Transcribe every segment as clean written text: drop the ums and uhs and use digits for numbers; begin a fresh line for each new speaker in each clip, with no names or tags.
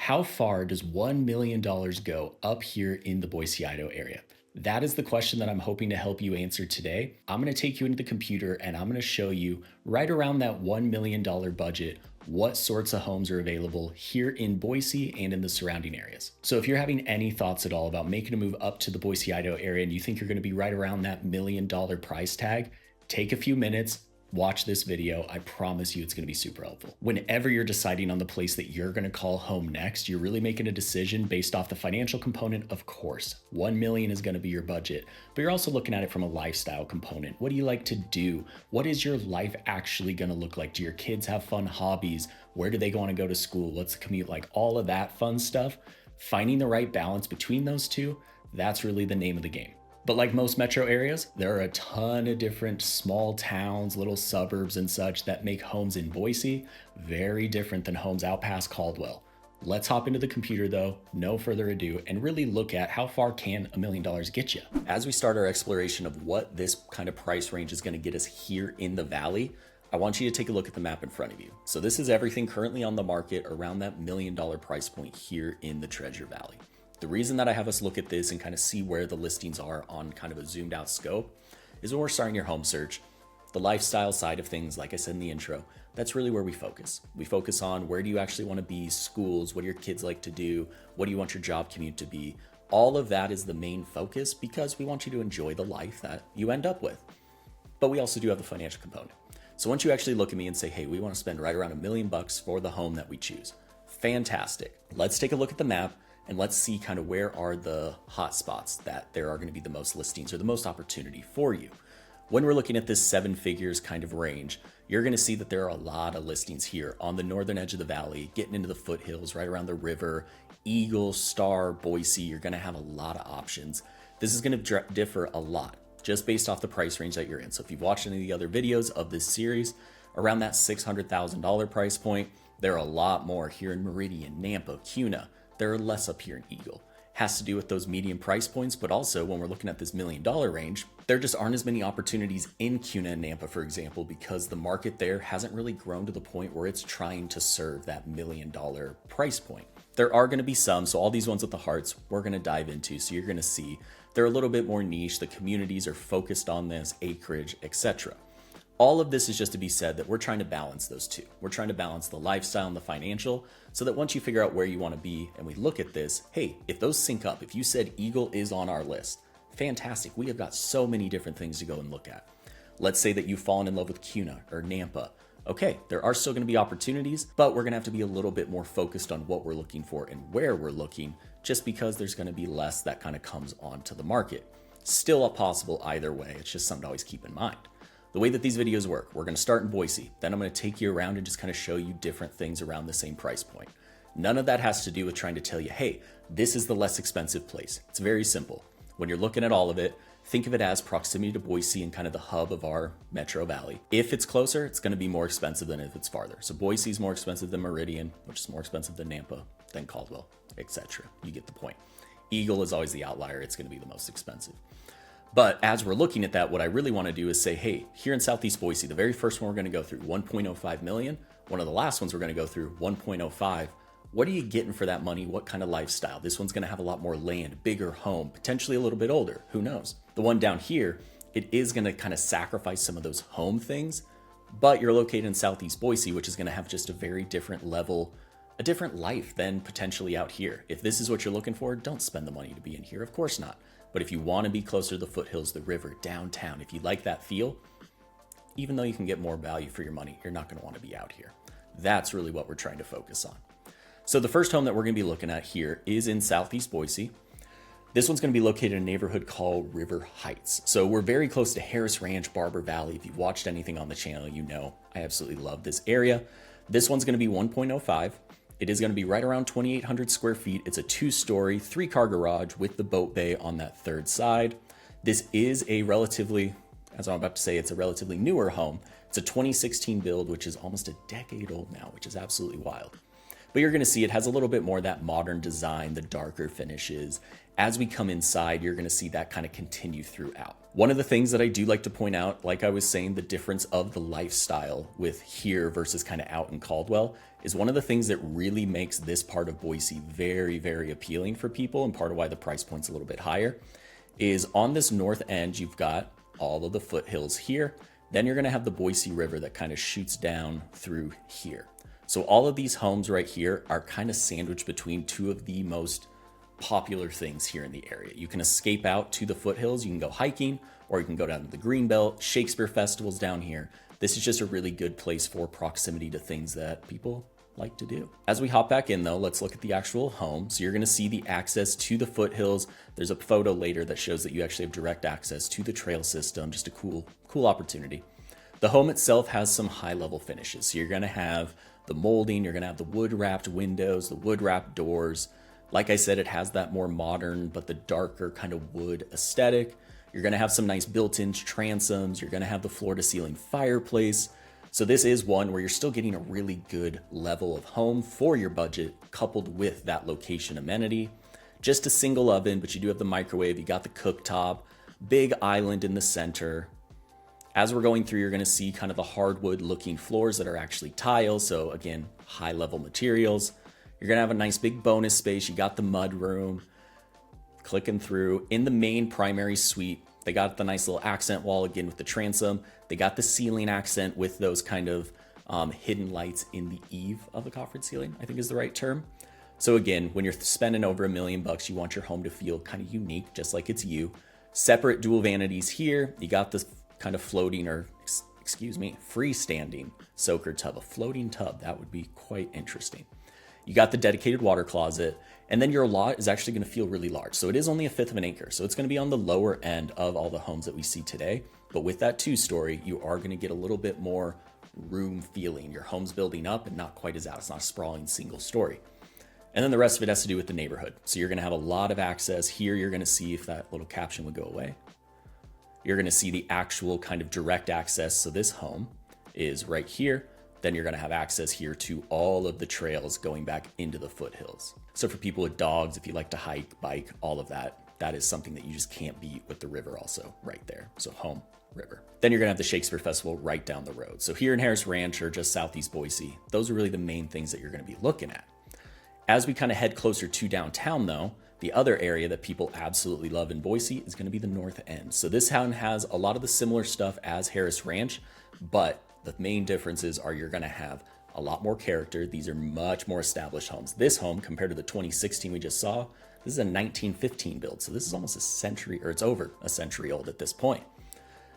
How far does $1 million go up here in the Boise, Idaho area? That is the question that I'm hoping to help you answer today. I'm going to take you into the computer and I'm going to show you right around that $1 million budget, what sorts of homes are available here in Boise and in the surrounding areas. So if you're having any thoughts at all about making a move up to the Boise, Idaho area and you think you're going to be right around that $1 million price tag, take a few minutes, watch this video. I promise you it's going to be super helpful. Whenever you're deciding on the place that you're going to call home next, you're really making a decision based off the financial component. Of course, 1 million is going to be your budget, but you're also looking at it from a lifestyle component. What do you like to do? What is your life actually going to look like? Do your kids have fun hobbies? Where do they want to go to school? What's the commute like? All of that fun stuff. Finding the right balance between those two, that's really the name of the game. But like most metro areas, there are a ton of different small towns, little suburbs and such that make homes in Boise very different than homes out past Caldwell. Let's hop into the computer though, no further ado, and really look at how far can $1 million get you. As we start our exploration of what this kind of price range is going to get us here in the valley, I want you to take a look at the map in front of you. So this is everything currently on the market around that $1 million price point here in the Treasure Valley. The reason that I have us look at this and kind of see where the listings are on kind of a zoomed out scope is when we're starting your home search, the lifestyle side of things, like I said in the intro, that's really where we focus. We focus on where do you actually want to be, schools, what do your kids like to do, what do you want your job commute to be. All of that is the main focus because we want you to enjoy the life that you end up with. But we also do have the financial component. So once you actually look at me and say, hey, we want to spend right around $1 million for the home that we choose. Fantastic. Let's take a look at the map. And let's see kind of where are the hot spots that there are going to be the most listings or the most opportunity for you. When we're looking at this 7 figures kind of range, you're going to see that there are a lot of listings here on the northern edge of the valley, getting into the foothills right around the river, Eagle, Star, Boise. You're going to have a lot of options. This is going to differ a lot just based off the price range that you're in. So if you've watched any of the other videos of this series, around that $600,000 price point, there are a lot more here in Meridian, Nampa, Kuna. There are less up here in Eagle. Has to do with those medium price points, but also when we're looking at this $1 million range, there just aren't as many opportunities in Kuna and Nampa, for example, because the market there hasn't really grown to the point where it's trying to serve that $1 million price point. There are going to be some, so all these ones with the hearts we're going to dive into, so you're going to see they're a little bit more niche. The communities are focused on this, acreage, etc. All of this is just to be said that we're trying to balance those two. We're trying to balance the lifestyle and the financial so that once you figure out where you want to be and we look at this, hey, if those sync up, if you said Eagle is on our list, fantastic. We have got so many different things to go and look at. Let's say that you've fallen in love with Kuna or Nampa. Okay, there are still going to be opportunities, but we're going to have to be a little bit more focused on what we're looking for and where we're looking, just because there's going to be less that kind of comes onto the market. Still possible either way. It's just something to always keep in mind. The way that these videos work, we're going to start in Boise, then I'm going to take you around and just kind of show you different things around the same price point. None of that has to do with trying to tell you, hey, this is the less expensive place. It's very simple. When you're looking at all of it, think of it as proximity to Boise and kind of the hub of our Metro Valley. If it's closer, it's going to be more expensive than if it's farther. So Boise is more expensive than Meridian, which is more expensive than Nampa, than Caldwell, etc. You get the point. Eagle is always the outlier. It's going to be the most expensive. But as we're looking at that, what I really want to do is say, hey, here in Southeast Boise, the very first one we're going to go through, 1.05 million. One of the last ones we're going to go through, 1.05. What are you getting for that money? What kind of lifestyle? This one's going to have a lot more land, bigger home, potentially a little bit older. Who knows? The one down here, it is going to kind of sacrifice some of those home things, but you're located in Southeast Boise, which is going to have just a very different level, a different life than potentially out here. If this is what you're looking for, don't spend the money to be in here. Of course not. But if you want to be closer to the foothills, the river, downtown, if you like that feel, even though you can get more value for your money, you're not going to want to be out here. That's really what we're trying to focus on. So the first home that we're going to be looking at here is in Southeast Boise. This one's going to be located in a neighborhood called River Heights. So we're very close to Harris Ranch, Barber Valley. If you've watched anything on the channel, you know I absolutely love this area. This one's going to be 1.05. It is going to be right around 2,800 square feet. It's a 2-story, 3-car garage with the boat bay on that third side. This is a relatively, as I'm about to say, it's a relatively newer home. It's a 2016 build, which is almost a decade old now, which is absolutely wild. But you're gonna see it has a little bit more of that modern design, the darker finishes. As we come inside, you're gonna see that kind of continue throughout. One of the things that I do like to point out, like I was saying, the difference of the lifestyle with here versus kind of out in Caldwell is one of the things that really makes this part of Boise very, very appealing for people, and part of why the price point's a little bit higher, is on this north end, you've got all of the foothills here. Then you're gonna have the Boise River that kind of shoots down through here. So all of these homes right here are kind of sandwiched between two of the most popular things here in the area. You can escape out to the foothills, you can go hiking, or you can go down to the Greenbelt. Shakespeare Festival's down here. This is just a really good place for proximity to things that people like to do. As we hop back in though, let's look at the actual home. So you're gonna see the access to the foothills. There's a photo later that shows that you actually have direct access to the trail system. Just a cool opportunity. The home itself has some high level finishes. So you're gonna have the molding, you're gonna have the wood wrapped windows, the wood wrapped doors. Like I said, it has that more modern, but the darker kind of wood aesthetic. You're gonna have some nice built-in transoms. You're gonna have the floor to ceiling fireplace. So this is one where you're still getting a really good level of home for your budget, coupled with that location amenity. Just a single oven, but you do have the microwave, you got the cooktop, big island in the center. As we're going through, you're gonna see kind of the hardwood looking floors that are actually tile. So again, high level materials. You're gonna have a nice big bonus space. You got the mud room. Clicking through, in the main primary suite, they got the nice little accent wall again with the transom. They got the ceiling accent with those kind of hidden lights in the eave of the coffered ceiling, I think is the right term. So again, when you're spending over $1 million, you want your home to feel kind of unique, just like it's you. Separate dual vanities here. You got this kind of floating, or freestanding soaker tub, a floating tub. That would be quite interesting. You got the dedicated water closet, and then your lot is actually gonna feel really large. So it is only 1/5 of an acre. So it's gonna be on the lower end of all the homes that we see today. But with that 2-story, you are gonna get a little bit more room feeling. Your home's building up and not quite as out. It's not a sprawling single story. And then the rest of it has to do with the neighborhood. So you're gonna have a lot of access. Here you're gonna see, if that little caption would go away, you're gonna see the actual kind of direct access. So this home is right here. Then you're gonna have access here to all of the trails going back into the foothills. So for people with dogs, if you like to hike, bike, all of that, that is something that you just can't beat with the river also right there. So home, river. Then you're gonna have the Shakespeare Festival right down the road. So here in Harris Ranch or just southeast Boise, those are really the main things that you're gonna be looking at. As we kind of head closer to downtown though, the other area that people absolutely love in Boise is gonna be the North End. So this town has a lot of the similar stuff as Harris Ranch, but the main differences are you're gonna have a lot more character. These are much more established homes. This home, compared to the 2016 we just saw, this is a 1915 build. So this is almost a century, or it's over a century old at this point.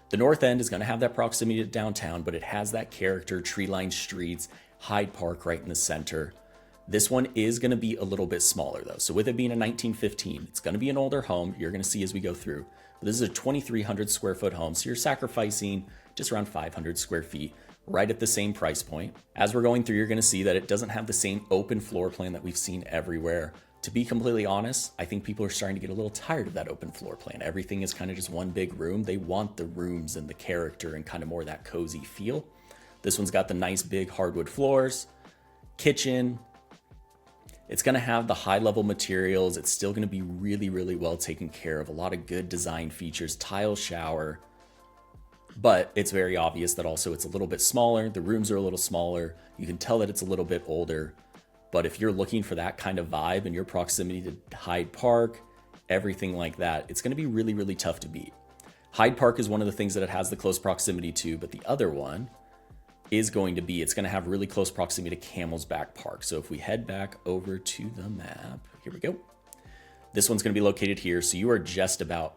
The North End is gonna have that proximity to downtown, but it has that character, tree-lined streets, Hyde Park right in the center. This one is gonna be a little bit smaller though. So with it being a 1915, it's gonna be an older home. You're gonna see as we go through. But this is a 2,300 square foot home. So you're sacrificing just around 500 square feet, right at the same price point. As we're going through, you're gonna see that it doesn't have the same open floor plan that we've seen everywhere. To be completely honest, I think people are starting to get a little tired of that open floor plan. Everything is kind of just one big room. They want the rooms and the character and kind of more that cozy feel. This one's got the nice big hardwood floors, kitchen. It's gonna have the high level materials. It's still gonna be really, really well taken care of. A lot of good design features, tile shower, but it's very obvious that also it's a little bit smaller. The rooms are a little smaller. You can tell that it's a little bit older, but if you're looking for that kind of vibe and your proximity to Hyde Park, everything like that, it's gonna be really, really tough to beat. Hyde Park is one of the things that it has the close proximity to, but the other one is going to be, it's gonna have really close proximity to Camel's Back Park. So if we head back over to the map, here we go. This one's gonna be located here. So you are just about,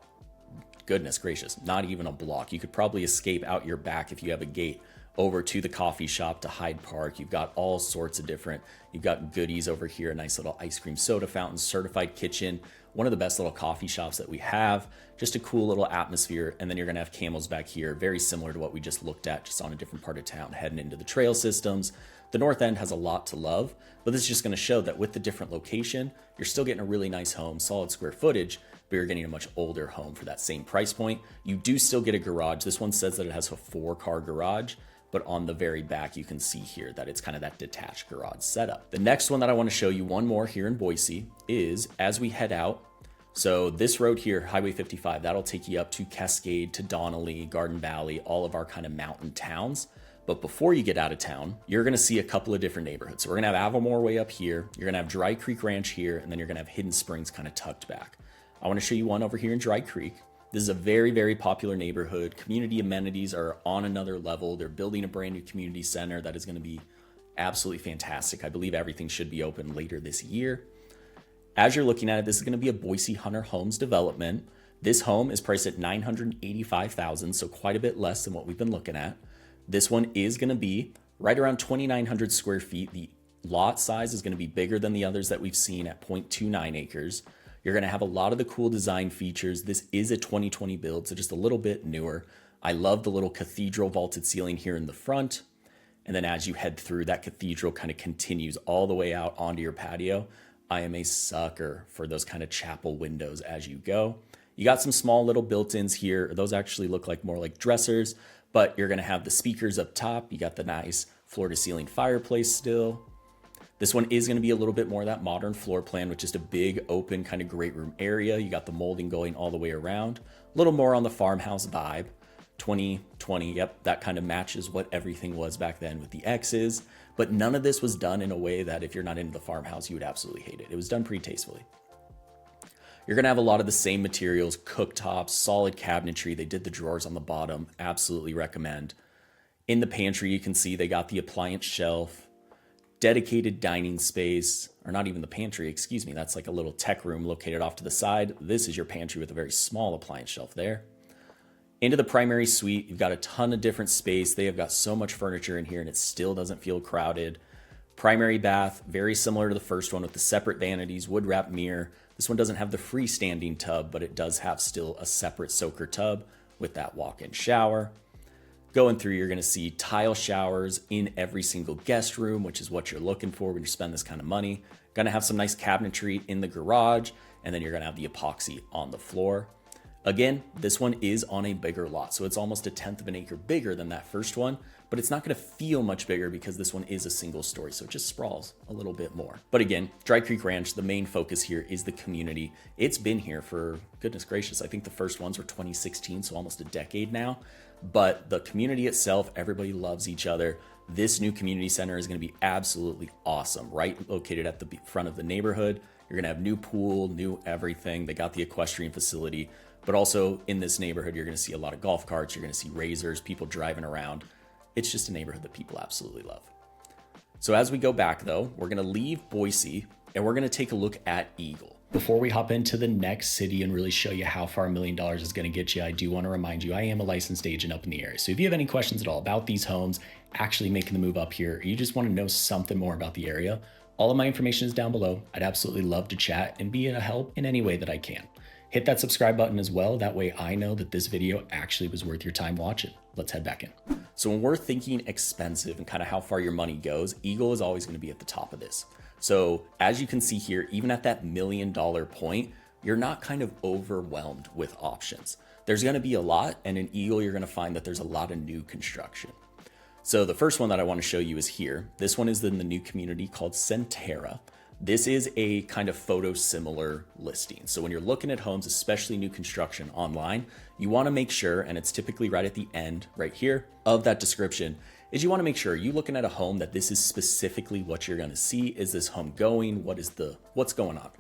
goodness gracious, not even a block. You could probably escape out your back if you have a gate over to the coffee shop to Hyde Park. You've got all sorts of different, you've got goodies over here, a nice little ice cream soda fountain, certified kitchen, one of the best little coffee shops that we have, just a cool little atmosphere. And then you're gonna have Camels back here, very similar to what we just looked at, just on a different part of town, heading into the trail systems. The North End has a lot to love, but this is just gonna show that with the different location, you're still getting a really nice home, solid square footage, but you're getting a much older home for that same price point. You do still get a garage. This one says that it has a 4-car garage, but on the very back, you can see here that it's kind of that detached garage setup. The next one that I want to show you, one more here in Boise, is as we head out. So this road here, Highway 55, that'll take you up to Cascade, to Donnelly, Garden Valley, all of our kind of mountain towns. But before you get out of town, you're going to see a couple of different neighborhoods. So we're going to have Avamore way up here. You're going to have Dry Creek Ranch here, and then you're going to have Hidden Springs kind of tucked back. I want to show you one over here in Dry Creek. This is a very, very popular neighborhood. Community amenities are on another level. They're building a brand new community center that is going to be absolutely fantastic. I believe everything should be open later this year. As you're looking at it, this is going to be a Boise Hunter Homes development. This home is priced at $985,000, so quite a bit less than what we've been looking at. This one is going to be right around 2,900 square feet. The lot size is going to be bigger than the others that we've seen at 0.29 acres. You're going to have a lot of the cool design features. This is a 2020 build, so just a little bit newer. I love the little cathedral vaulted ceiling here in the front. And then as you head through, that cathedral kind of continues all the way out onto your patio. I am a sucker for those kind of chapel windows as you go. You got some small little built-ins here. Those actually look like more like dressers, but you're going to have the speakers up top. You got the nice floor-to-ceiling fireplace still. This one is going to be a little bit more of that modern floor plan with just a big open kind of great room area. You got the molding going all the way around. A little more on the farmhouse vibe. 2020, yep, that kind of matches what everything was back then with the X's. But none of this was done in a way that if you're not into the farmhouse, you would absolutely hate it. It was done pretty tastefully. You're going to have a lot of the same materials, cooktops, solid cabinetry. They did the drawers on the bottom. Absolutely recommend. In the pantry, you can see they got the appliance shelf, dedicated dining space, or not even the pantry, excuse me. That's like a little tech room located off to the side. This is your pantry with a very small appliance shelf there. Into the primary suite, you've got a ton of different space. They have got so much furniture in here and it still doesn't feel crowded. Primary bath, very similar to the first one with the separate vanities, wood wrap mirror. This one doesn't have the freestanding tub, but it does have still a separate soaker tub with that walk-in shower. Going through, you're going to see tile showers in every single guest room, which is what you're looking for when you spend this kind of money. Going to have some nice cabinetry in the garage, and then you're going to have the epoxy on the floor. Again, this one is on a bigger lot, so it's almost 1/10 of an acre bigger than that first one, but it's not going to feel much bigger because this one is a single story, so it just sprawls a little bit more. But again, Dry Creek Ranch, the main focus here is the community. It's been here for, goodness gracious, I think the first ones were 2016, so almost a decade now. But the community itself, everybody loves each other. This new community center is going to be absolutely awesome, right? Located at the front of the neighborhood. You're going to have new pool, new everything. They got the equestrian facility, but also in this neighborhood, you're going to see a lot of golf carts. You're going to see razors, people driving around. It's just a neighborhood that people absolutely love. So as we go back though, we're going to leave Boise and we're going to take a look at Eagle. Before we hop into the next city and really show you how far $1 million is going to get you, I do want to remind you, I am a licensed agent up in the area. So if you have any questions at all about these homes, actually making the move up here, or you just want to know something more about the area, all of my information is down below. I'd absolutely love to chat and be a help in any way that I can. Hit that subscribe button as well. That way I know that this video actually was worth your time watching. Let's head back in. So when we're thinking expensive and kind of how far your money goes, Eagle is always going to be at the top of this. So as you can see here, even at that $1 million point, you're not kind of overwhelmed with options. There's going to be a lot, and in Eagle, you're going to find that there's a lot of new construction. So the first one that I want to show you is here. This one is in the new community called Centera. This is a kind of photo similar listing. So when you're looking at homes, especially new construction online, you want to make sure, and it's typically right at the end right here of that description, is you want to make sure you're looking at a home that this is specifically what you're going to see. Is this home going? What's going on?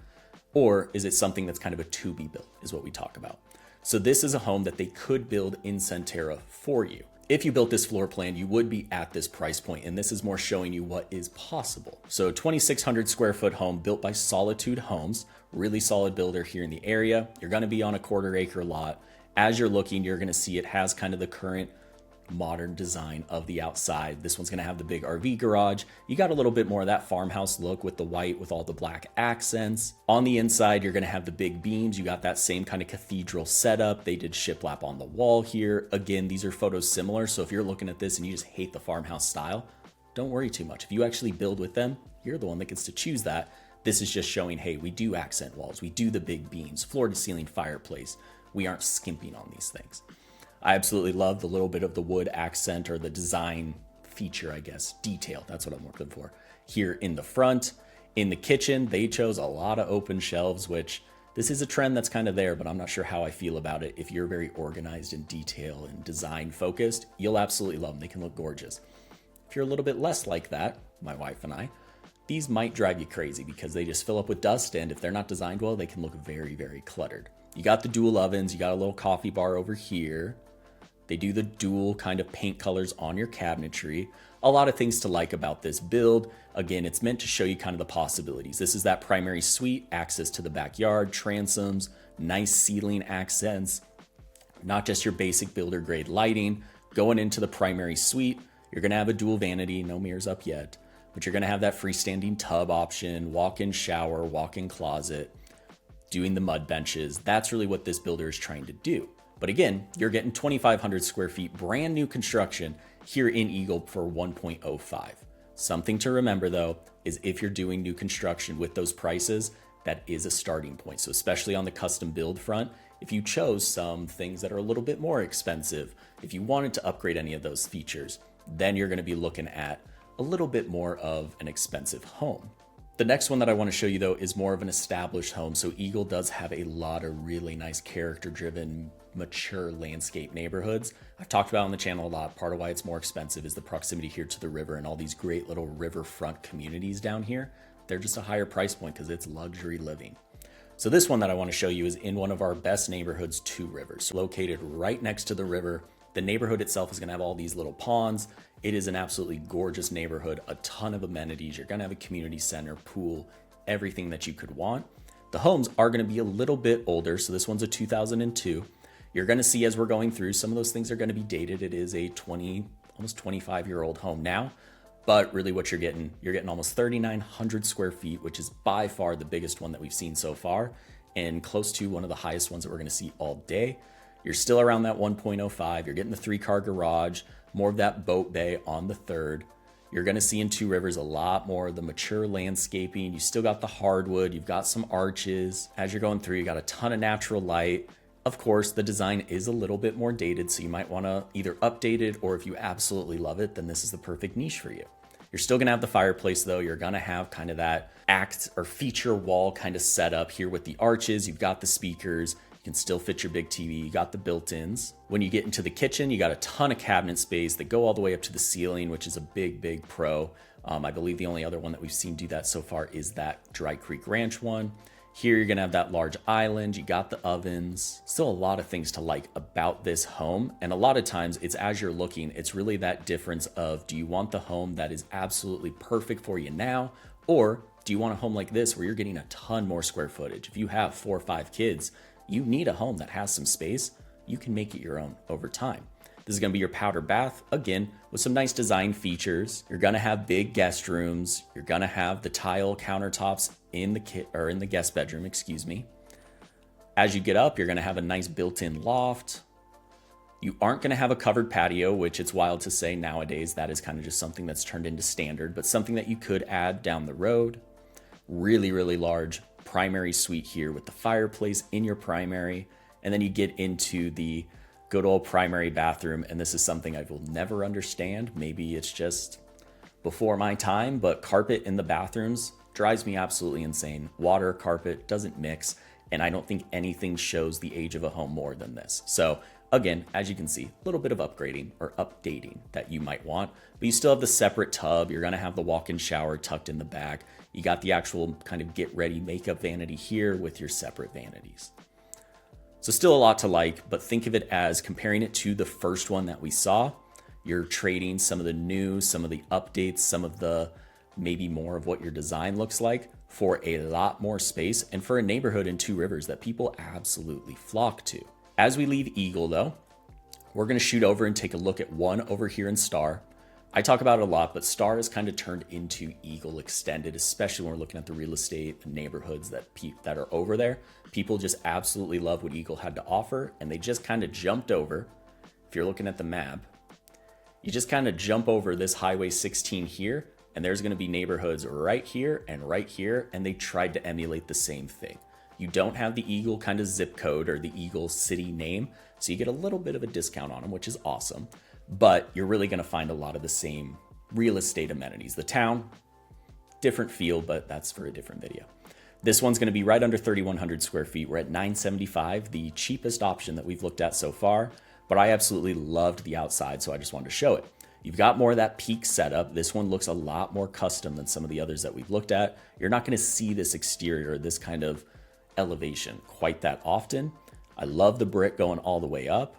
Or is it something that's kind of a to be built is what we talk about. So this is a home that they could build in Centera for you. If you built this floor plan, you would be at this price point, and this is more showing you what is possible. So 2,600 square foot home built by Solitude Homes, really solid builder here in the area. You're going to be on a 1/4 acre lot. As you're looking, you're going to see it has kind of the current modern design of the outside. This one's going to have the big RV garage. You got a little bit more of that farmhouse look with the white with all the black accents. On the inside, you're going to have the big beams. You got that same kind of cathedral setup. They did shiplap on the wall here. Again, these are photos similar. So if you're looking at this and you just hate the farmhouse style, don't worry too much. If you actually build with them, you're the one that gets to choose that. This is just showing, hey, we do accent walls. We do the big beams, floor to ceiling fireplace. We aren't skimping on these things. I absolutely love the little bit of the wood accent, or the design feature, I guess, detail. That's what I'm looking for. Here in the front, in the kitchen, they chose a lot of open shelves, which this is a trend that's kind of there, but I'm not sure how I feel about it. If you're very organized and detail and design focused, you'll absolutely love them. They can look gorgeous. If you're a little bit less like that, my wife and I, these might drive you crazy because they just fill up with dust, and if they're not designed well, they can look very, very cluttered. You got the dual ovens, you got a little coffee bar over here. They do the dual kind of paint colors on your cabinetry. A lot of things to like about this build. Again, it's meant to show you kind of the possibilities. This is that primary suite, access to the backyard, transoms, nice ceiling accents, not just your basic builder grade lighting. Going into the primary suite, you're gonna have a dual vanity, no mirrors up yet, but you're gonna have that freestanding tub option, walk-in shower, walk-in closet, doing the mud benches. That's really what this builder is trying to do. But again, you're getting 2,500 square feet, brand new construction here in Eagle for 1.05. Something to remember though, is if you're doing new construction with those prices, that is a starting point. So especially on the custom build front, if you chose some things that are a little bit more expensive, if you wanted to upgrade any of those features, then you're gonna be looking at a little bit more of an expensive home. The next one that I want to show you though is more of an established home. So Eagle does have a lot of really nice character-driven, mature landscape neighborhoods. I've talked about on the channel a lot. Part of why it's more expensive is the proximity here to the river and all these great little riverfront communities down here. They're just a higher price point because it's luxury living. So this one that I want to show you is in one of our best neighborhoods, Two Rivers, located right next to the river. The neighborhood itself is going to have all these little ponds. It is an absolutely gorgeous neighborhood, a ton of amenities. You're going to have a community center, pool, everything that you could want. The homes are going to be a little bit older. So this one's a 2002. You're going to see as we're going through, some of those things are going to be dated. It is a almost 25-year-old home now, but really what you're getting almost 3,900 square feet, which is by far the biggest one that we've seen so far, and close to one of the highest ones that we're going to see all day. You're still around that 1.05. You're getting the 3-car garage, more of that boat bay on the third. You're going to see in Two Rivers a lot more of the mature landscaping. You still got the hardwood. You've got some arches. As you're going through, you got a ton of natural light. Of course, the design is a little bit more dated, so you might want to either update it, or if you absolutely love it, then this is the perfect niche for you. You're still going to have the fireplace though. You're going to have kind of that act or feature wall kind of setup here with the arches. You've got the speakers. You can still fit your big TV. You got the built-ins. When you get into the kitchen, you got a ton of cabinet space that go all the way up to the ceiling, which is a big, big pro. I believe the only other one that we've seen do that so far is that Dry Creek Ranch one. Here, you're gonna have that large island. You got the ovens. Still a lot of things to like about this home. And a lot of times it's as you're looking, it's really that difference of, do you want the home that is absolutely perfect for you now? Or do you want a home like this where you're getting a ton more square footage? If you have 4 or 5 kids, you need a home that has some space. You can make it your own over time. This is gonna be your powder bath, again, with some nice design features. You're gonna have big guest rooms. You're gonna have the tile countertops in the guest bedroom, excuse me. As you get up, you're gonna have a nice built-in loft. You aren't gonna have a covered patio, which it's wild to say nowadays. That is kind of just something that's turned into standard, but something that you could add down the road. Really, really large primary suite here with the fireplace in your primary. And then you get into the good old primary bathroom. And this is something I will never understand. Maybe it's just before my time, but carpet in the bathrooms drives me absolutely insane. Water, carpet doesn't mix. And I don't think anything shows the age of a home more than this. So again, as you can see, a little bit of upgrading or updating that you might want, but you still have the separate tub. You're gonna have the walk-in shower tucked in the back. You got the actual kind of get ready makeup vanity here with your separate vanities. So still a lot to like, but think of it as comparing it to the first one that we saw. You're trading some of the new, some of the updates, some of the maybe more of what your design looks like for a lot more space and for a neighborhood in Two Rivers that people absolutely flock to. As we leave Eagle though, we're gonna shoot over and take a look at one over here in Star. I talk about it a lot, but Star has kind of turned into Eagle extended, especially when we're looking at the real estate and neighborhoods that are over there. People just absolutely love what Eagle had to offer, and they just kind of jumped over. If you're looking at the map, you just kind of jump over this Highway 16 here, and there's going to be neighborhoods right here, and they tried to emulate the same thing. You don't have the Eagle kind of zip code or the Eagle city name, so you get a little bit of a discount on them, which is awesome. But you're really going to find a lot of the same real estate amenities. The town, different feel, but that's for a different video. This one's going to be right under 3,100 square feet. We're at $975, the cheapest option that we've looked at so far, but I absolutely loved the outside, so I just wanted to show it. You've got more of that peak setup. This one looks a lot more custom than some of the others that we've looked at. You're not going to see this exterior, this kind of elevation quite that often. I love the brick going all the way up.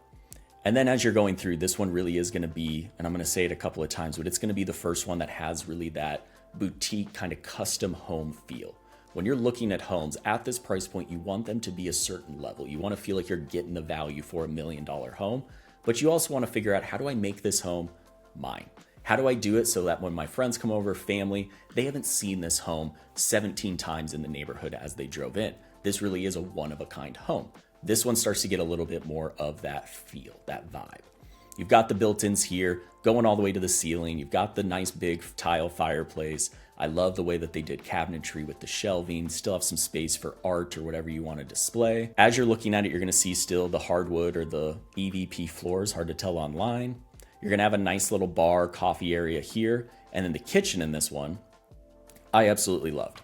And then as you're going through, this one really is going to be, and I'm going to say it a couple of times, but it's going to be the first one that has really that boutique kind of custom home feel. When you're looking at homes at this price point, you want them to be a certain level. You want to feel like you're getting the value for $1 million home, but you also want to figure out, how do I make this home mine? How do I do it so that when my friends come over, family, they haven't seen this home 17 times in the neighborhood as they drove in? This really is a one-of-a-kind home. This one starts to get a little bit more of that feel, that vibe. You've got the built-ins here going all the way to the ceiling. You've got the nice big tile fireplace. I love the way that they did cabinetry with the shelving. Still have some space for art or whatever you want to display. As you're looking at it, you're going to see still the hardwood or the EVP floors, hard to tell online. You're going to have a nice little bar, coffee area here. And then the kitchen in this one, I absolutely loved.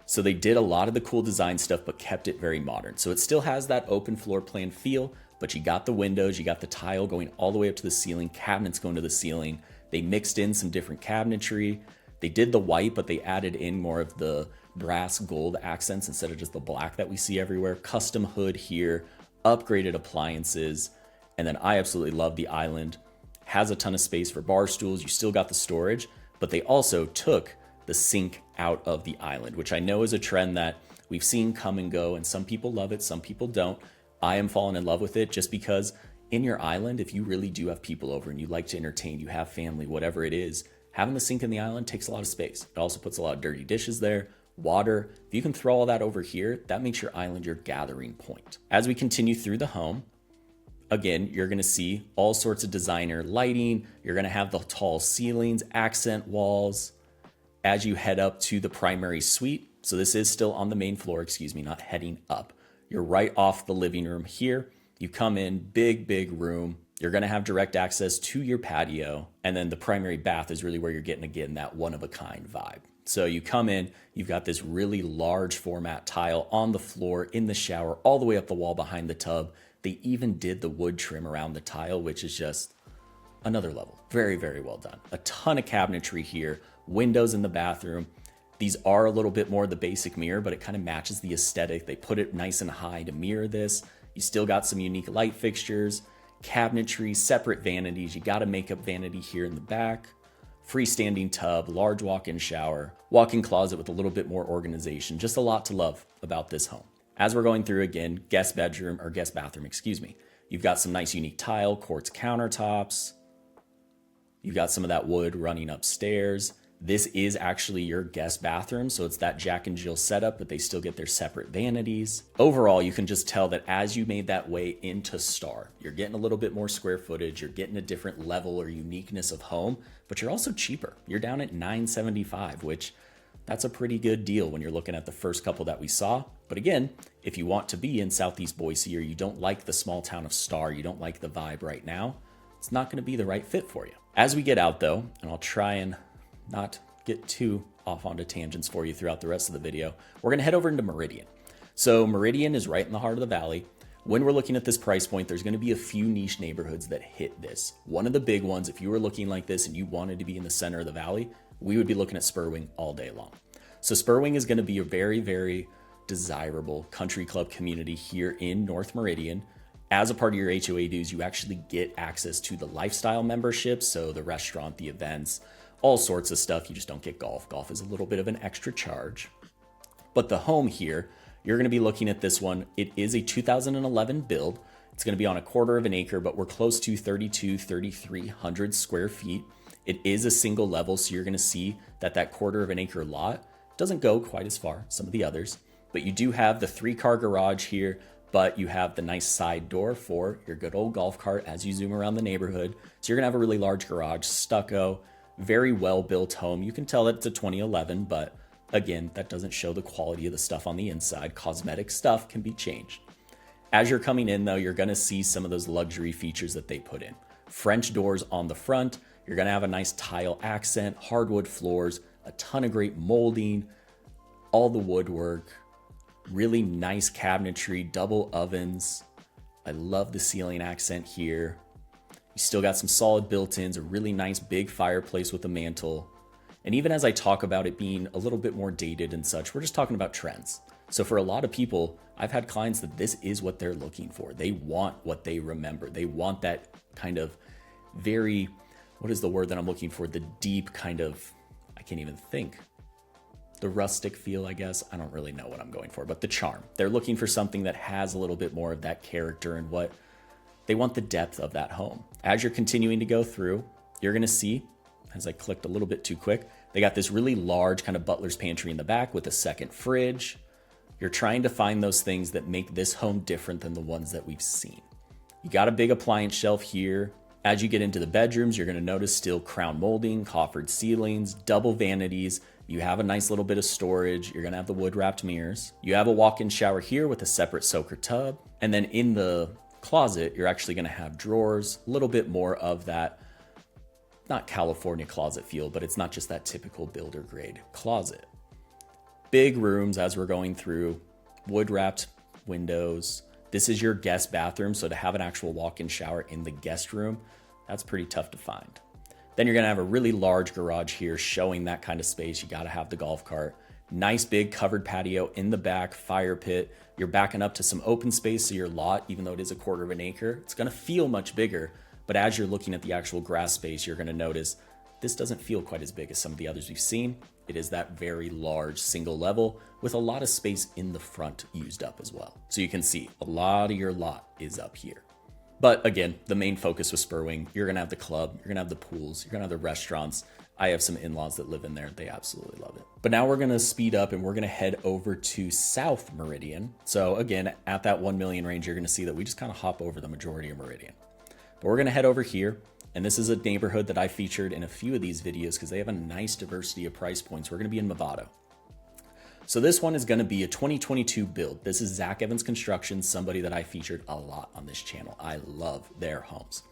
So they did a lot of the cool design stuff, but kept it very modern. So it still has that open floor plan feel, but you got the windows, you got the tile going all the way up to the ceiling, cabinets going to the ceiling. They mixed in some different cabinetry. They did the white, but they added in more of the brass gold accents instead of just the black that we see everywhere. Custom hood here, upgraded appliances. And then I absolutely love the island. Has a ton of space for bar stools. You still got the storage, but they also took the sink out of the island, which I know is a trend that we've seen come and go, and some people love it, some people don't. I am falling in love with it just because in your island, if you really do have people over and you like to entertain, you have family, whatever it is, having the sink in the island takes a lot of space. It also puts a lot of dirty dishes there, water. If you can throw all that over here, that makes your island your gathering point. As we continue through the home, again, you're going to see all sorts of designer lighting. You're going to have the tall ceilings, accent walls as you head up to the primary suite. So this is still on the main floor, not heading up. You're right off the living room here. You come in, big room. You're going to have direct access to your patio. And then the primary bath is really where you're getting, again, that one-of-a-kind vibe. So you come in, you've got this really large format tile on the floor, in the shower, all the way up the wall behind the tub. They even did the wood trim around the tile, which is just another level. Very well done. A ton of cabinetry here, windows in the bathroom. These are a little bit more the basic mirror, but it kind of matches the aesthetic. They put it nice and high to mirror this. You still got some unique light fixtures, cabinetry, separate vanities. You got a makeup vanity here in the back, freestanding tub, large walk-in shower, walk-in closet with a little bit more organization. Just a lot to love about this home. As we're going through, again, guest bathroom, you've got some nice unique tile, quartz countertops. You've got some of that wood running upstairs. This is actually your guest bathroom, so it's that Jack and Jill setup, but they still get their separate vanities. Overall, you can just tell that as you made that way into Star, you're getting a little bit more square footage, you're getting a different level or uniqueness of home, but you're also cheaper. You're down at $975, which that's a pretty good deal when you're looking at the first couple that we saw. But again, if you want to be in Southeast Boise or you don't like the small town of Star, you don't like the vibe right now, it's not going to be the right fit for you. As we get out though, and I'll try and not get too off onto tangents for you throughout the rest of the video, we're going to head over into Meridian. So Meridian is right in the heart of the valley. When we're looking at this price point, there's going to be a few niche neighborhoods that hit this. One of the big ones, if you were looking like this and you wanted to be in the center of the valley, we would be looking at Spurwing all day long. So Spurwing is going to be a very desirable country club community here in North Meridian. As a part of your HOA dues, you actually get access to the lifestyle memberships, so the restaurant, the events, all sorts of stuff. You just don't get golf. Golf is a little bit of an extra charge. But the home here, you're going to be looking at this one. It is a 2011 build. It's going to be on 1/4 acre, but we're close to 3,300 square feet. It is a single level, so you're going to see that 1/4 acre lot doesn't go quite as far as some of the others. But you do have the 3-car garage here, but you have the nice side door for your good old golf cart as you zoom around the neighborhood. So you're going to have a really large garage, stucco, very well built home. You can tell that it's a 2011, but Again, that doesn't show the quality of the stuff on the inside. Cosmetic stuff can be changed. As you're coming in though, you're gonna see some of those luxury features that they put in. French doors on the front, you're gonna have a nice tile accent, hardwood floors, a ton of great molding, all the woodwork, really nice cabinetry, double ovens. I love the ceiling accent here. You still got some solid built-ins, a really nice big fireplace with a mantle. And even as I talk about it being a little bit more dated and such, we're just talking about trends. So for a lot of people, I've had clients that this is what they're looking for. They want what they remember. They want that kind of very, what is the word that I'm looking for? The deep kind of, I can't even think. The rustic feel, I guess. I don't really know what I'm going for, but the charm. They're looking for something that has a little bit more of that character and what they want, the depth of that home. As you're continuing to go through, you're gonna see, as I clicked a little bit too quick, they got this really large kind of butler's pantry in the back with a second fridge. You're trying to find those things that make this home different than the ones that we've seen. You got a big appliance shelf here. As you get into the bedrooms, you're gonna notice still crown molding, coffered ceilings, double vanities. You have a nice little bit of storage. You're gonna have the wood wrapped mirrors. You have a walk-in shower here with a separate soaker tub. And then in the closet, you're actually gonna have drawers, a little bit more of that, not California closet feel, but it's not just that typical builder grade closet. Big rooms as we're going through, wood wrapped windows. This is your guest bathroom. So to have an actual walk-in shower in the guest room, that's pretty tough to find. Then you're gonna have a really large garage here showing that kind of space. You gotta have the golf cart. Nice big covered patio in the back, fire pit. You're backing up to some open space, so your lot, even though it is a 1/4 of an acre, it's gonna feel much bigger. But as you're looking at the actual grass space, you're gonna notice this doesn't feel quite as big as some of the others we've seen. It is that very large single level with a lot of space in the front used up as well. So you can see a lot of your lot is up here. But again, the main focus with Spur Wing, you're gonna have the club, you're gonna have the pools, you're gonna have the restaurants. I have some in-laws that live in there. They absolutely love it. But now we're gonna speed up and we're gonna head over to South Meridian. So again, at that 1 million range, you're gonna see that we just kind of hop over the majority of Meridian. But we're gonna head over here. And this is a neighborhood that I featured in a few of these videos because they have a nice diversity of price points. We're gonna be in Movado. So this one is gonna be a 2022 build. This is Zach Evans Construction, somebody that I featured a lot on this channel. I love their homes.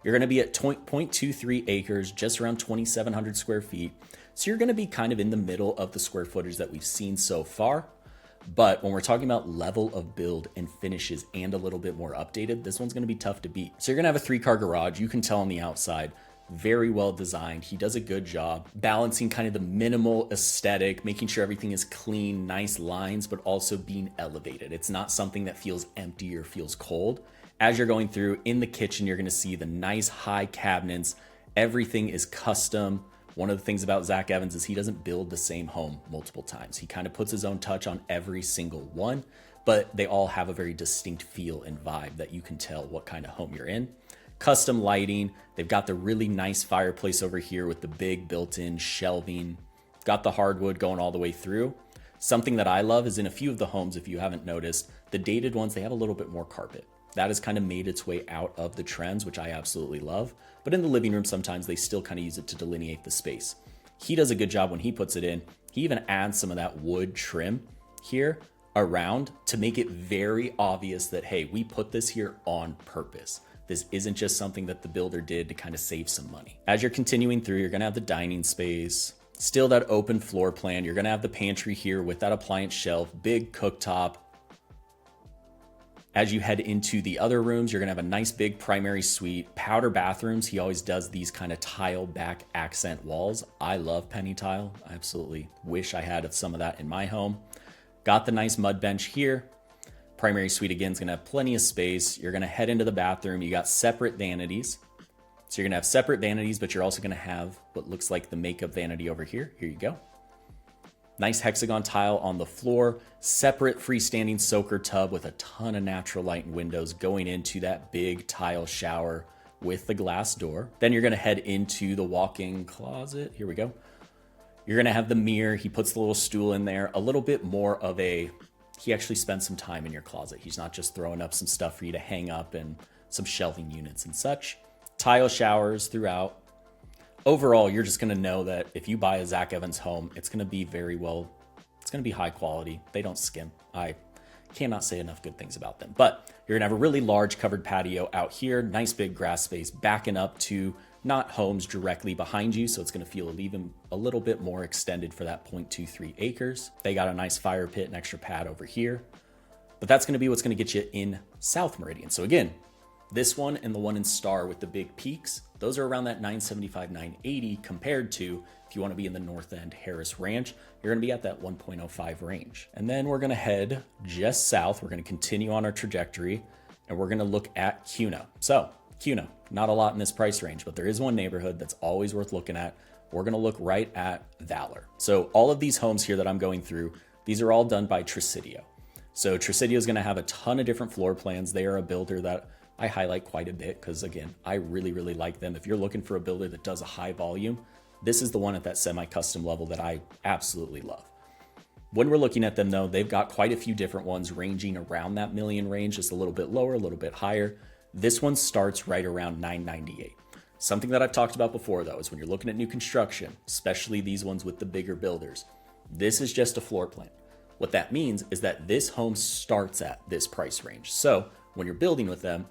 You're gonna be at 0.23 acres, just around 2,700 square feet. So you're gonna be kind of in the middle of the square footage that we've seen so far. But when we're talking about level of build and finishes and a little bit more updated, this one's gonna be tough to beat. So you're gonna have a 3-car garage. You can tell on the outside, very well designed. He does a good job balancing kind of the minimal aesthetic, making sure everything is clean, nice lines, but also being elevated. It's not something that feels empty or feels cold. As you're going through in the kitchen, you're gonna see the nice high cabinets. Everything is custom. One of the things about Zach Evans is he doesn't build the same home multiple times. He kind of puts his own touch on every single one, but they all have a very distinct feel and vibe that you can tell what kind of home you're in. Custom lighting. They've got the really nice fireplace over here with the big built-in shelving. Got the hardwood going all the way through. Something that I love is in a few of the homes, if you haven't noticed, the dated ones, they have a little bit more carpet. That has kind of made its way out of the trends, which I absolutely love. But in the living room, sometimes they still kind of use it to delineate the space. He does a good job when he puts it in. He even adds some of that wood trim here around to make it very obvious that, hey, we put this here on purpose. This isn't just something that the builder did to kind of save some money. As you're continuing through, you're gonna have the dining space, still that open floor plan. You're gonna have the pantry here with that appliance shelf, big cooktop. As you head into the other rooms, you're gonna have a nice big primary suite, powder bathrooms. He always does these kind of tile back accent walls. I love penny tile. I absolutely wish I had some of that in my home. Got the nice mud bench here. Primary suite again is gonna have plenty of space. You're gonna head into the bathroom. You got separate vanities. So you're gonna have separate vanities, but you're also gonna have what looks like the makeup vanity over here. Here you go. Nice hexagon tile on the floor, separate freestanding soaker tub with a ton of natural light and windows going into that big tile shower with the glass door. Then you're gonna head into the walk-in closet. Here we go. You're gonna have the mirror. He puts the little stool in there, a little bit more of a, he actually spends some time in your closet. He's not just throwing up some stuff for you to hang up and some shelving units and such. Tile showers throughout. Overall, you're just gonna know that if you buy a Zach Evans home, it's gonna be very well It's going to be high quality. They don't skimp. I cannot say enough good things about them. But you're gonna have a really large covered patio out here, nice big grass space backing up to not homes directly behind you, so it's gonna feel even a little bit more extended for that 0.23 acres. They got a nice fire pit and extra pad over here, but that's gonna be what's gonna get you in South Meridian. So again, this one and the one in Star with the big peaks, those are around that 975, 980 compared to if you want to be in the North End Harris Ranch, you're going to be at that 1.05 range. And then we're going to head just south. We're going to continue on our trajectory and we're going to look at Kuna. So Kuna, not a lot in this price range, but there is one neighborhood that's always worth looking at. We're going to look right at Valor. So all of these homes here that I'm going through, these are all done by Tresidio. So Tresidio is going to have a ton of different floor plans. They are a builder that I highlight quite a bit because again, I really like them. If you're looking for a builder that does a high volume, this is the one at that semi-custom level that I absolutely love. When we're looking at them though, they've got quite a few different ones ranging around that million range, just a little bit lower, a little bit higher. This one starts right around 998. Something that I've talked about before though, is when you're looking at new construction, especially these ones with the bigger builders, this is just a floor plan. What that means is that this home starts at this price range. So when you're building with them,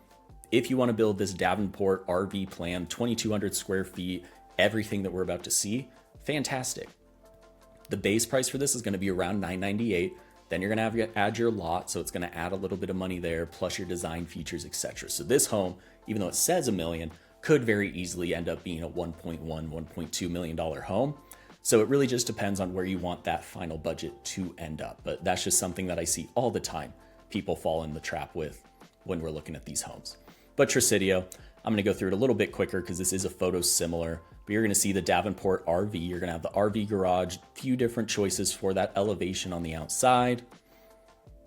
if you want to build this Davenport RV plan, 2,200 square feet, everything that we're about to see, fantastic. The base price for this is going to be around $998. Then you're going to have to add your lot, so it's going to add a little bit of money there, plus your design features, etc. So this home, even though it says $1 million, could very easily end up being a $1.1, $1.2 million home. So it really just depends on where you want that final budget to end up. But that's just something that I see all the time people fall in the trap with when we're looking at these homes. But Tresidio, I'm gonna go through it a little bit quicker because this is a photo similar, but you're gonna see the Davenport RV. You're gonna have the RV garage, few different choices for that elevation on the outside.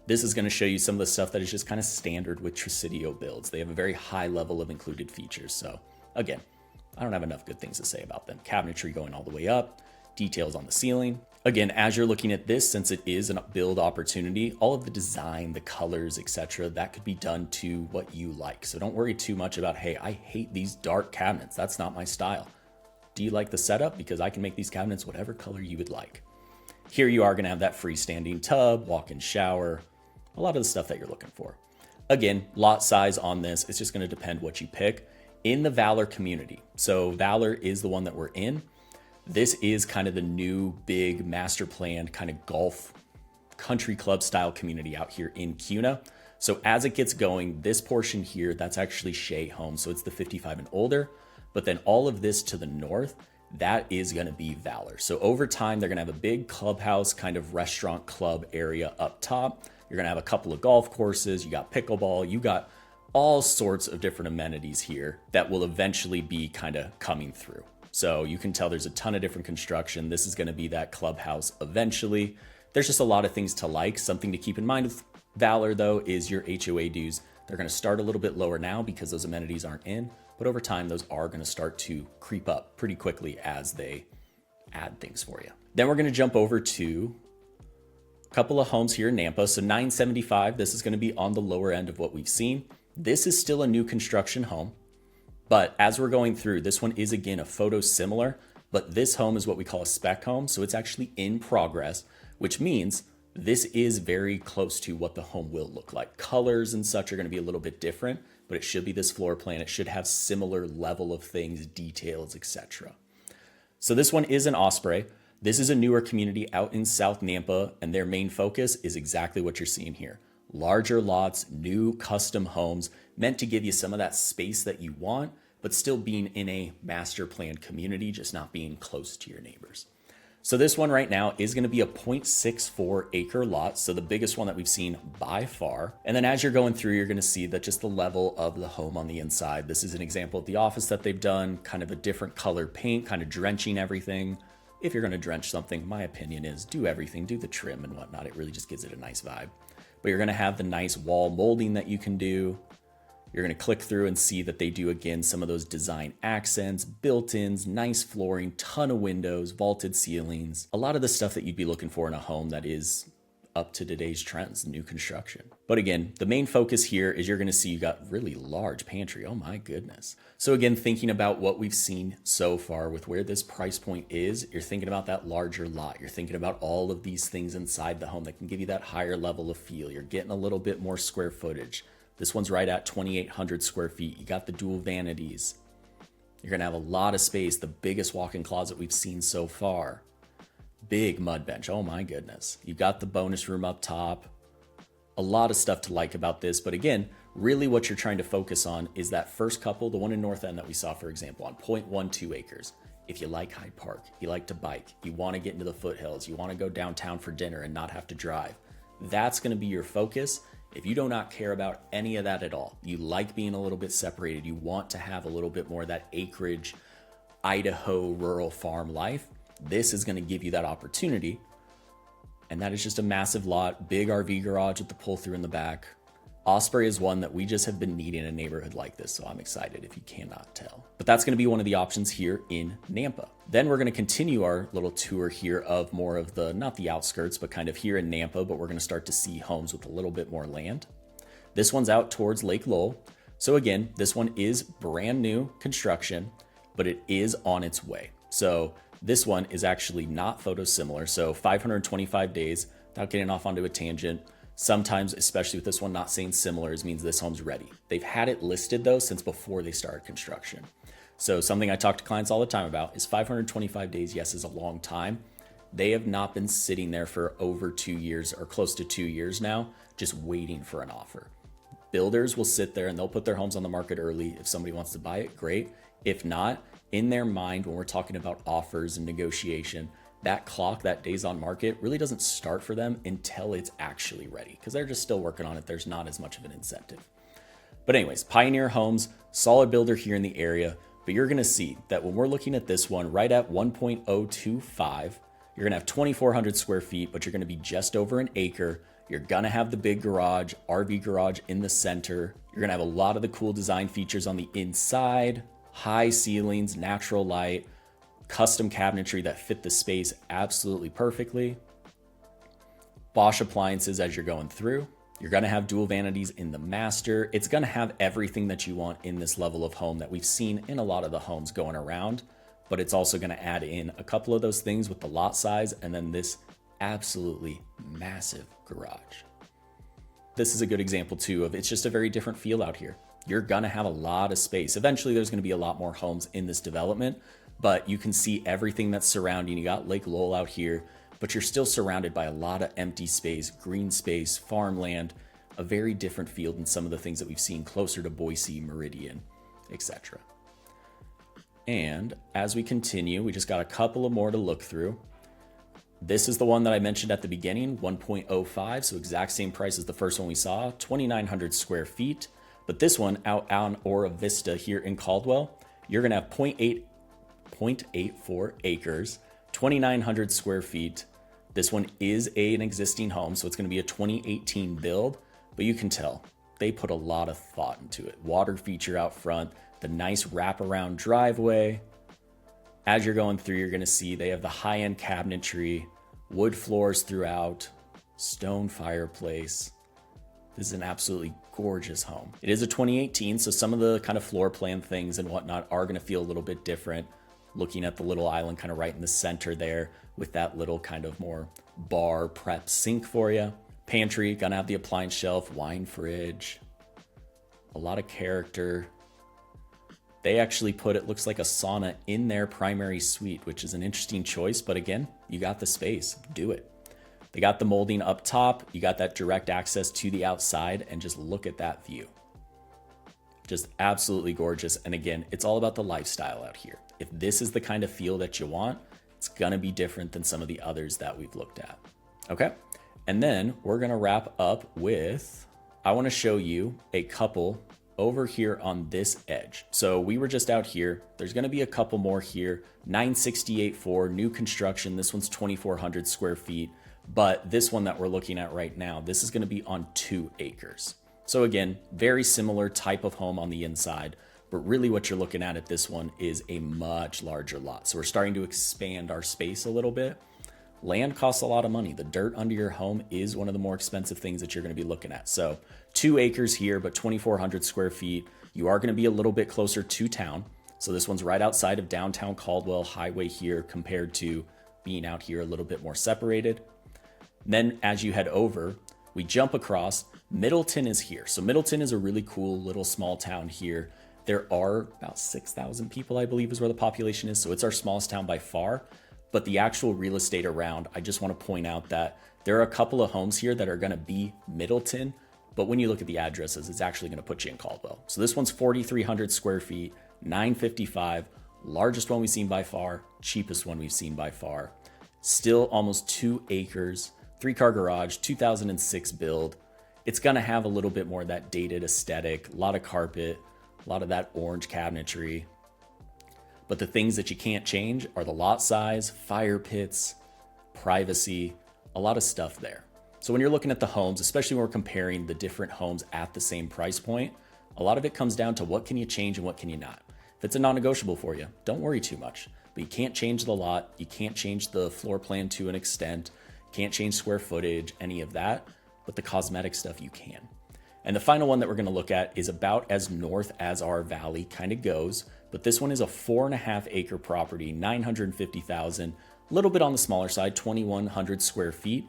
This is gonna show you some of the stuff that is just kind of standard with Tresidio builds. They have a very high level of included features. So again, I don't have enough good things to say about them. Cabinetry going all the way up, details on the ceiling. Again, as you're looking at this, since it is a build opportunity, all of the design, the colors, etc., that could be done to what you like. So don't worry too much about, hey, I hate these dark cabinets. That's not my style. Do you like the setup? Because I can make these cabinets whatever color you would like. Here you are going to have that freestanding tub, walk-in shower, a lot of the stuff that you're looking for. Again, lot size on this, it's just going to depend what you pick. In the Valor community, so Valor is the one that we're in. This is kind of the new big master planned kind of golf country club style community out here in Kuna. So as it gets going, this portion here, that's actually Shea Home. So it's the 55 and older, but then all of this to the north, that is going to be Valor. So over time, they're going to have a big clubhouse kind of restaurant club area up top. You're going to have a couple of golf courses. You got pickleball, you got all sorts of different amenities here that will eventually be kind of coming through. So you can tell there's a ton of different construction. This is going to be that clubhouse eventually. There's just a lot of things to like. Something to keep in mind with Valor though is your HOA dues. They're going to start a little bit lower now because those amenities aren't in, but over time those are going to start to creep up pretty quickly as they add things for you. Then we're going to jump over to a couple of homes here in Nampa. So 975, this is going to be on the lower end of what we've seen. This is still a new construction home. But as we're going through, this one is again a photo similar, but this home is what we call a spec home. So it's actually in progress, which means this is very close to what the home will look like. Colors and such are going to be a little bit different, but it should be this floor plan. It should have similar level of things, details, etc. So this one is an Osprey. This is a newer community out in South Nampa, and their main focus is exactly what you're seeing here. Larger lots, new custom homes, meant to give you some of that space that you want, but still being in a master planned community, just not being close to your neighbors. So this one right now is going to be a 0.64 acre lot. So the biggest one that we've seen by far. And then as you're going through, you're going to see that just the level of the home on the inside. This is an example of the office that they've done, kind of a different color paint, kind of drenching everything. If you're going to drench something, my opinion is do everything, do the trim and whatnot. It really just gives it a nice vibe. But you're going to have the nice wall molding that you can do. You're going to click through and see that they do, again, some of those design accents, built-ins, nice flooring, ton of windows, vaulted ceilings, a lot of the stuff that you'd be looking for in a home that is up to today's trends, new construction. But again, the main focus here is you're going to see you got really large pantry. Oh my goodness. So again, thinking about what we've seen so far with where this price point is, you're thinking about that larger lot. You're thinking about all of these things inside the home that can give you that higher level of feel. You're getting a little bit more square footage. This one's right at 2,800 square feet. You got the dual vanities. You're going to have a lot of space, the biggest walk-in closet we've seen so far. Big mud bench. Oh my goodness. You've got the bonus room up top. A lot of stuff to like about this. But again, really what you're trying to focus on is that first couple, the one in North End that we saw, for example, on 0.12 acres. If you like Hyde Park, you like to bike, you want to get into the foothills, you want to go downtown for dinner and not have to drive, that's going to be your focus. If you do not care about any of that at all, you like being a little bit separated, you want to have a little bit more of that acreage, Idaho rural farm life, this is going to give you that opportunity. And that is just a massive lot, big RV garage with the pull through in the back. Osprey is one that we just have been needing in a neighborhood like this, so I'm excited if you cannot tell. But that's going to be one of the options here in Nampa. Then we're going to continue our little tour here of more of the, not the outskirts, but kind of here in Nampa, but we're going to start to see homes with a little bit more land. This one's out towards Lake Lowell. So again, this one is brand new construction, but it is on its way. So this one is actually not photo similar. So 525 days, without getting off onto a tangent. Sometimes, especially with this one, not saying similar means this home's ready. They've had it listed though since before they started construction. So something I talk to clients all the time about is 525 days, yes, is a long time. They have not been sitting there for over 2 years or close to 2 years now, just waiting for an offer. Builders will sit there and they'll put their homes on the market early. If somebody wants to buy it, great. If not, in their mind, when we're talking about offers and negotiation, that clock, that days on market really doesn't start for them until it's actually ready because they're just still working on it. There's not as much of an incentive. But anyways, Pioneer Homes, solid builder here in the area, but you're going to see that when we're looking at this one right at 1.025, you're going to have 2,400 square feet, but you're going to be just over an acre. You're going to have the big garage, RV garage in the center. You're going to have a lot of the cool design features on the inside, high ceilings, natural light, custom cabinetry that fit the space absolutely perfectly. Bosch appliances as you're going through. You're going to have dual vanities in the master. It's going to have everything that you want in this level of home that we've seen in a lot of the homes going around, but it's also going to add in a couple of those things with the lot size and then this absolutely massive garage. This is a good example too of it's just a very different feel out here. You're going to have a lot of space. Eventually there's going to be a lot more homes in this development, but you can see everything that's surrounding. You got Lake Lowell out here, but you're still surrounded by a lot of empty space, green space, farmland, a very different feel than some of the things that we've seen closer to Boise, Meridian, etc. And as we continue, we just got a couple of more to look through. This is the one that I mentioned at the beginning, 1.05, so exact same price as the first one we saw, 2,900 square feet. But this one out on Ora Vista here in Caldwell, you're gonna have 0.84 acres, 2,900 square feet. This one is an existing home, so it's gonna be a 2018 build, but you can tell they put a lot of thought into it. Water feature out front, the nice wraparound driveway. As you're going through, you're gonna see they have the high-end cabinetry, wood floors throughout, stone fireplace. This is an absolutely gorgeous home. It is a 2018, so some of the kind of floor plan things and whatnot are gonna feel a little bit different. Looking at the little island kind of right in the center there with that little kind of more bar prep sink for you. Pantry, gonna have the appliance shelf, wine fridge, a lot of character. They actually put, it looks like a sauna in their primary suite, which is an interesting choice, but again, you got the space, do it. They got the molding up top, you got that direct access to the outside, and just look at that view. Just absolutely gorgeous. And again, it's all about the lifestyle out here. If this is the kind of feel that you want, it's gonna be different than some of the others that we've looked at. Okay, and then we're gonna wrap up with, I wanna show you a couple over here on this edge. So we were just out here. There's gonna be a couple more here. 968.4, new construction. This one's 2,400 square feet. But this one that we're looking at right now, this is gonna be on 2 acres. So again, very similar type of home on the inside, but really what you're looking at this one is a much larger lot. So we're starting to expand our space a little bit. land costs a lot of money. The dirt under your home is one of the more expensive things that you're going to be looking at. So 2 acres here, but 2,400 square feet. You are going to be a little bit closer to town. So this one's right outside of downtown Caldwell Highway here compared to being out here a little bit more separated. Then as you head over, we jump across. Middleton is here. So Middleton is a really cool little small town here. There are about 6,000 people, I believe is where the population is. So it's our smallest town by far. But the actual real estate around, I just want to point out that there are a couple of homes here that are going to be Middleton. But when you look at the addresses, it's actually going to put you in Caldwell. So this one's 4,300 square feet, $955, largest one we've seen by far, cheapest one we've seen by far. Still almost 2 acres, 3-car garage, 2006 build. It's going to have a little bit more of that dated aesthetic, a lot of carpet, a lot of that orange cabinetry. But the things that you can't change are the lot size, fire pits, privacy, a lot of stuff there. So when you're looking at the homes, especially when we're comparing the different homes at the same price point, a lot of it comes down to what can you change and what can you not. If it's a non-negotiable for you, don't worry too much. But you can't change the lot, you can't change the floor plan to an extent, can't change square footage, any of that, but the cosmetic stuff you can. And the final one that we're going to look at is about as north as our valley kind of goes, but this one is a 4.5 acre property, 950,000, a little bit on the smaller side, 2,100 square feet.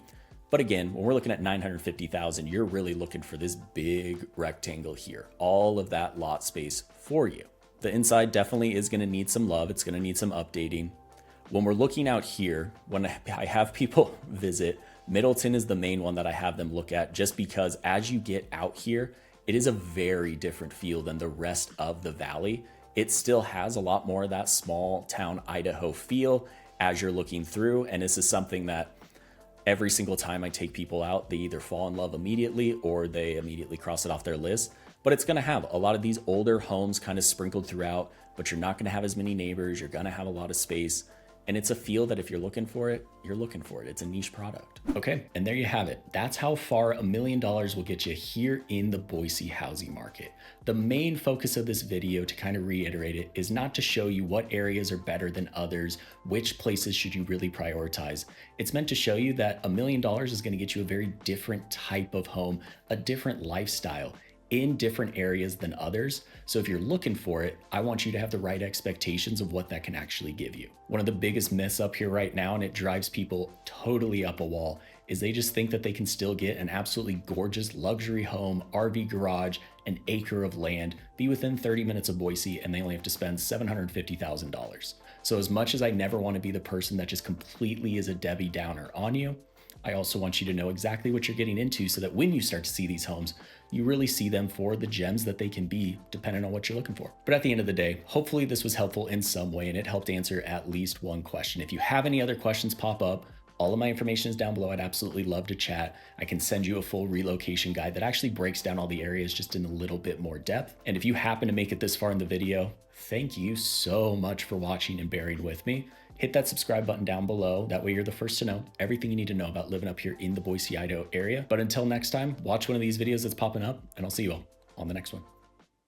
But again, when we're looking at 950,000, you're really looking for this big rectangle here, all of that lot space for you. The inside definitely is going to need some love. It's going to need some updating. When we're looking out here, when I have people visit, Middleton is the main one that I have them look at, just because as you get out here, it is a very different feel than the rest of the valley. It still has a lot more of that small town Idaho feel as you're looking through. And this is something that every single time I take people out, they either fall in love immediately or they immediately cross it off their list. But it's going to have a lot of these older homes kind of sprinkled throughout, but you're not going to have as many neighbors. You're going to have a lot of space. And it's a feel that if you're looking for it, you're looking for it. It's a niche product. Okay, and there you have it. That's how far $1 million will get you here in the Boise housing market. The main focus of this video, to kind of reiterate it, is not to show you what areas are better than others, which places should you really prioritize. It's meant to show you that $1 million is going to get you a very different type of home, a different lifestyle in different areas than others. So if you're looking for it, I want you to have the right expectations of what that can actually give you. One of the biggest myths up here right now, and it drives people totally up a wall, is they just think that they can still get an absolutely gorgeous luxury home, RV garage, an acre of land, be within 30 minutes of Boise, and they only have to spend $750,000. So as much as I never want to be the person that just completely is a Debbie Downer on you, I also want you to know exactly what you're getting into so that when you start to see these homes, you really see them for the gems that they can be, depending on what you're looking for. But at the end of the day, hopefully this was helpful in some way and it helped answer at least one question. If you have any other questions pop up, all of my information is down below. I'd absolutely love to chat. I can send you a full relocation guide that actually breaks down all the areas just in a little bit more depth. And if you happen to make it this far in the video, thank you so much for watching and bearing with me. Hit that subscribe button down below. That way you're the first to know everything you need to know about living up here in the Boise, Idaho area. But until next time, watch one of these videos that's popping up and I'll see you all on the next one.